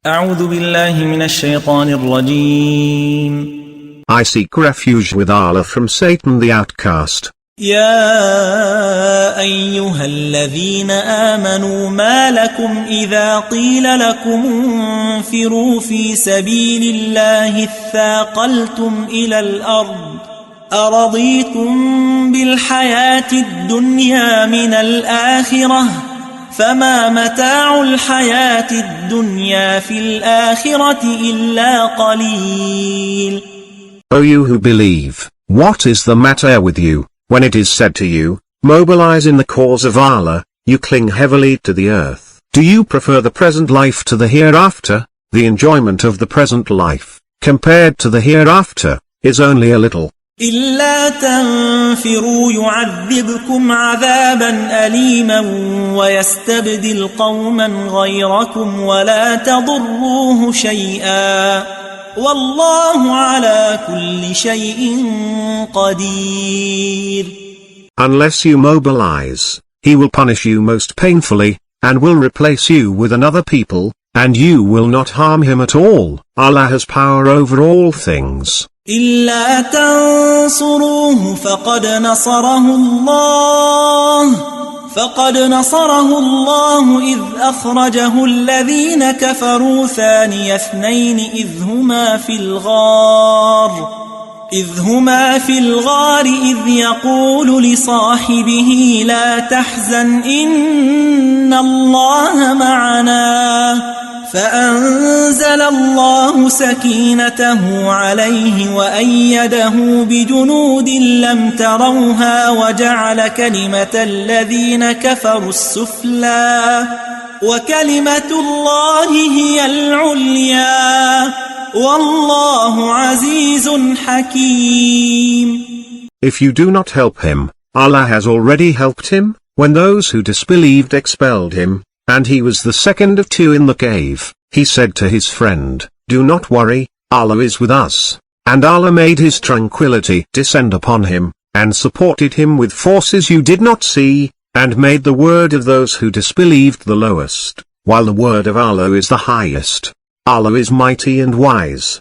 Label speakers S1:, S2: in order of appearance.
S1: أعوذ بالله من الشيطان الرجيم.
S2: I seek refuge with Allah from Satan the outcast.
S1: يا أيها الذين آمنوا ما لكم إذا قيل لكم انفروا في سبيل الله اثاقلتم إلى الأرض أرضيتم بالحياة الدنيا من الآخرة فما متاع الحياة الدنيا في الآخرة إلا قليل.
S2: O you who believe, what is the matter with you, when it is said to you, mobilize in the cause of Allah, you cling heavily to the earth. Do you prefer the present life to the hereafter? The enjoyment of the present life, compared to the hereafter, is only a little.
S1: إلا تنفروا يعذبكم عذابا أليما ويستبدل قوما غيركم ولا تضروه شيئا والله على كل شيء قدير.
S2: Unless you mobilize, he will punish you most painfully, and will replace you with another people, and you will not harm him at all. Allah has power over all things.
S1: إلا تنصروه فقد نصره الله إذ أخرجه الذين كفروا ثاني اثنين إذ هما في الغار إذ يقول لصاحبه لا تحزن إن الله معنا فأنزل الله سكينته عليه وأيده بجنود لم تروها وجعل كلمة الذين كفروا السفلى وكلمة الله هي العليا والله عزيز حكيم.
S2: If you do not help him, Allah has already helped him, when those who disbelieved expelled him, and he was the second of two in the cave. He said to his friend, do not worry, Allah is with us. And Allah made his tranquility descend upon him, and supported him with forces you did not see, and made the word of those who disbelieved the lowest, while the word of Allah is the highest. Allah is mighty and wise.